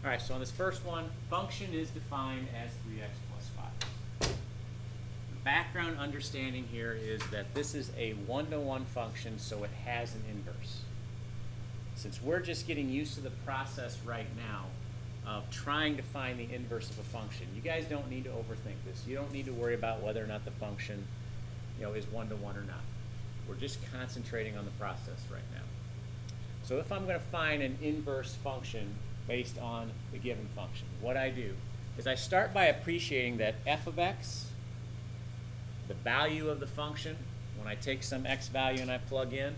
All right, so on this first one, function is defined as 3x plus 5. The background understanding here is that this is a one-to-one function, so it has an inverse. Since we're just getting used to the process right now of trying to find the inverse of a function, you guys don't need to overthink this. You don't need to worry about whether or not the function, is one-to-one or not. We're just concentrating on the process right now. So if I'm going to find an inverse function based on the given function, what I do is I start by appreciating that f of x, the value of the function, when I take some x value and I plug in,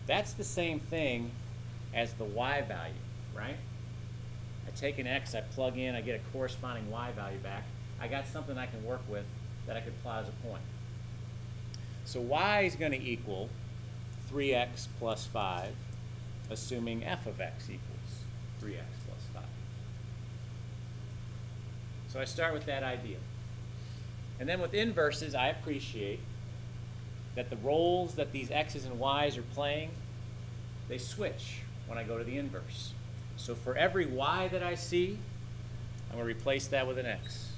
that's the same thing as the y value, right? I take an x, I plug in, I get a corresponding y value back. I got something I can work with that I could plot as a point. So y is going to equal 3x plus 5, assuming f of x equals 3x plus 5. So I start with that idea. And then with inverses, I appreciate that the roles that these x's and y's are playing, they switch when I go to the inverse. So for every y that I see, I'm going to replace that with an x.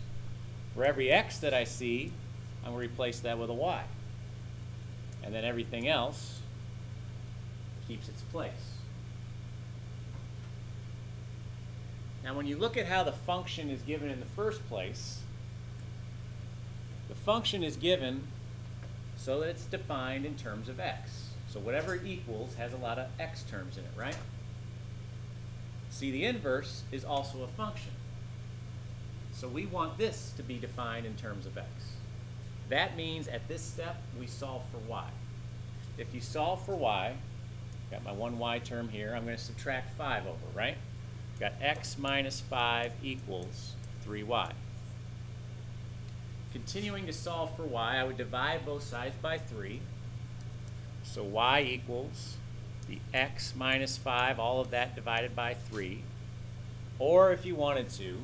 For every x that I see, I'm going to replace that with a y. And then everything else keeps its place. Now when you look at how the function is given in the first place, the function is given so that it's defined in terms of x. So whatever it equals has a lot of x terms in it, right? See, the inverse is also a function. So we want this to be defined in terms of x. That means at this step, we solve for y. If you solve for y, got my one y term here, I'm going to subtract 5 over, right? Got x minus 5 equals 3y. Continuing to solve for y, I would divide both sides by 3. So y equals the x minus 5, all of that divided by 3. Or if you wanted to,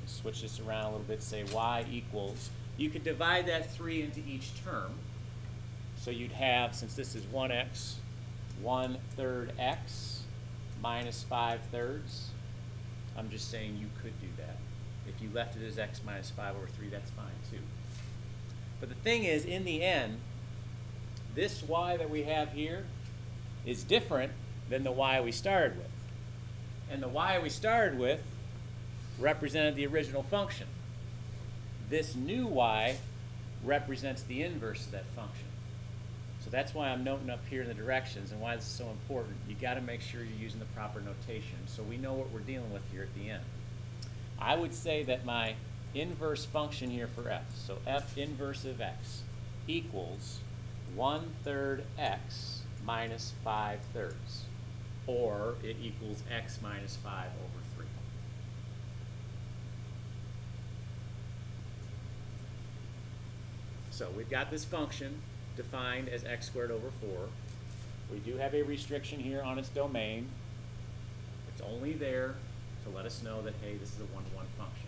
switch this around a little bit, say y equals, you could divide that 3 into each term. So you'd have, since this is 1x, 1/3 x minus 5/3. I'm just saying you could do that. If you left it as x minus 5 over 3, that's fine too. But the thing is, in the end, this y that we have here is different than the y we started with. And the y we started with represented the original function. This new y represents the inverse of that function. So that's why I'm noting up here in the directions and why this is so important. You got to make sure you're using the proper notation so we know what we're dealing with here at the end. I would say that my inverse function here for f, so f inverse of x, equals 1/3 x minus 5/3, or it equals x minus 5 over 3. So we've got this function defined as x squared over 4. We do have a restriction here on its domain. It's only there to let us know that, hey, this is a one-to-one function.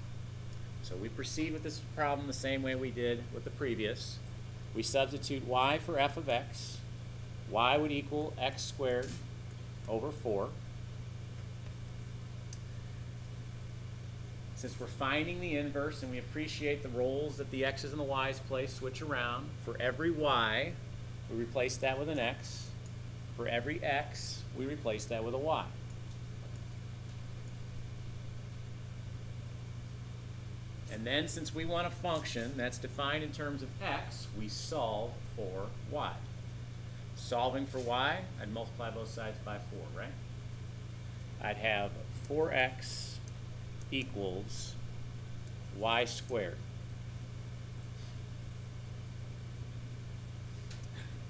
So we proceed with this problem the same way we did with the previous. We substitute y for f of x. Y would equal x squared over 4. Since we're finding the inverse and we appreciate the roles that the x's and the y's play switch around, for every y, we replace that with an x. For every x, we replace that with a y. And then since we want a function that's defined in terms of x, we solve for y. Solving for y, I'd multiply both sides by 4, right? I'd have 4x equals y squared.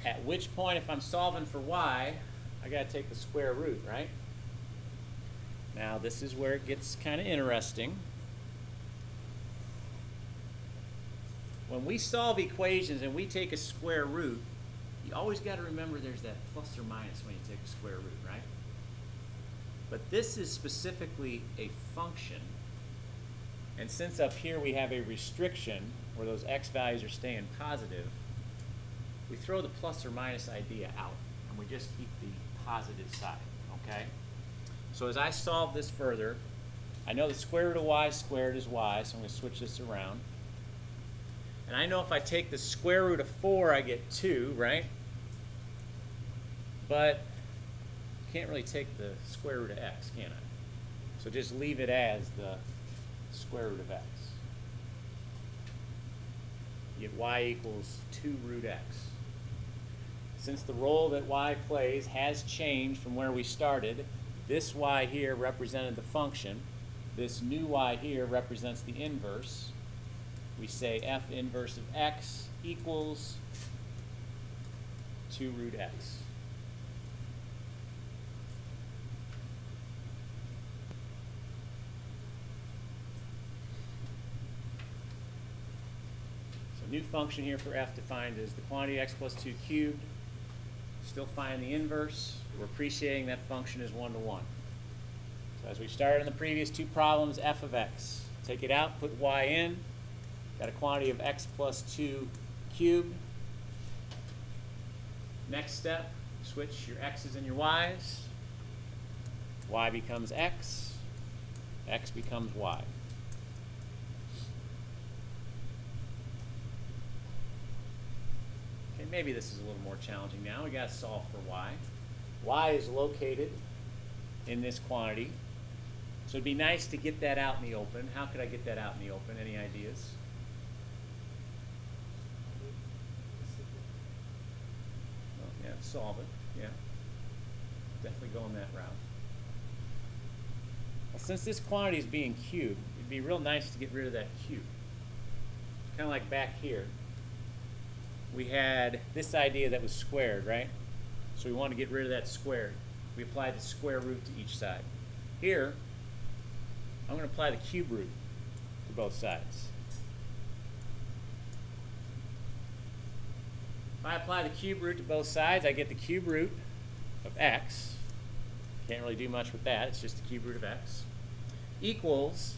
At which point, if I'm solving for y, I got to take the square root, right? Now, this is where it gets kind of interesting. When we solve equations and we take a square root, you always got to remember there's that plus or minus when you take a square root, right? But this is specifically a function. And since up here we have a restriction where those x values are staying positive, we throw the plus or minus idea out and we just keep the positive side, okay? So as I solve this further, I know the square root of y squared is y, so I'm going to switch this around. And I know if I take the square root of 4, I get 2, right? But I can't really take the square root of x, can I? So just leave it as the square root of x. You get y equals 2 root x. Since the role that y plays has changed from where we started, this y here represented the function. This new y here represents the inverse. We say f inverse of x equals 2 root x. So new function here for f defined is the quantity x plus 2 cubed. Still find the inverse. We're appreciating that function is 1 to 1. So as we started in the previous two problems, f of x. Take it out, put y in. Got a quantity of x plus 2 cubed. Next step, switch your x's and your y's. Y becomes x becomes y. Okay, maybe this is a little more challenging now. We got to solve for y. Y is located in this quantity. So it'd be nice to get that out in the open. How could I get that out in the open? Any ideas? Oh, yeah, solve it. Yeah. Definitely going that route. Well, since this quantity is being cubed, it'd be real nice to get rid of that cube. Kind of like back here. We had this idea that was squared, right? So we want to get rid of that squared. We applied the square root to each side. Here, I'm going to apply the cube root to both sides. If I apply the cube root to both sides, I get the cube root of x. Can't really do much with that. It's just the cube root of x. Equals,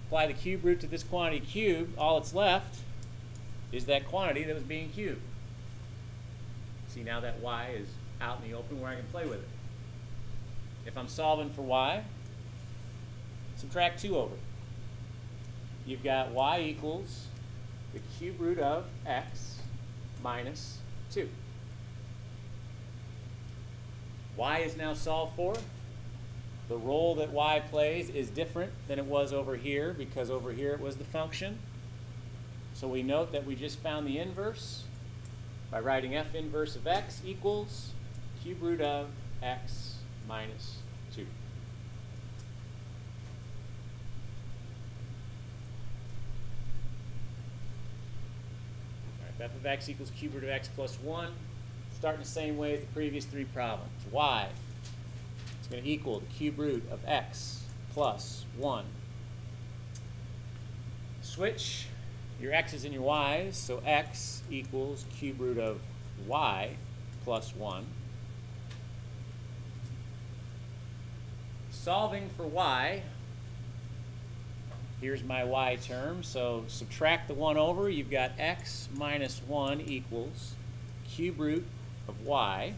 apply the cube root to this quantity cubed. All that's left is that quantity that was being cubed. See, now that y is out in the open where I can play with it. If I'm solving for y, subtract 2 over. You've got y equals the cube root of x minus 2. Y is now solved for. The role that y plays is different than it was over here because over here it was the function. So we note that we just found the inverse by writing f inverse of x equals cube root of x minus 2. All right, f of x equals cube root of x plus 1. Starting the same way as the previous three problems. Y is going to equal the cube root of x plus 1. Switch your x's and your y's, so x equals cube root of y plus 1. Solving for y, here's my y term, so subtract the 1 over, you've got x minus 1 equals cube root of y.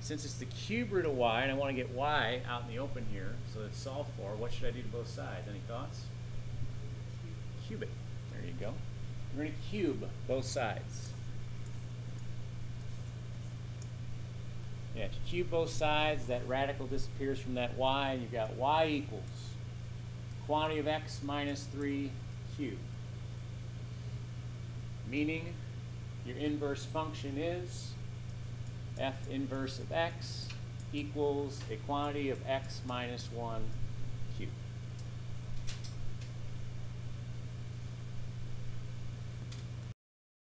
Since it's the cube root of y, and I want to get y out in the open here, so let's solve for, what should I do to both sides? Any thoughts? Cube it. There you go. We're going to cube both sides. Yeah, to cube both sides, that radical disappears from that y, and you've got y equals quantity of x minus 3 cubed. Meaning your inverse function is f inverse of x equals a quantity of x minus 1 cubed.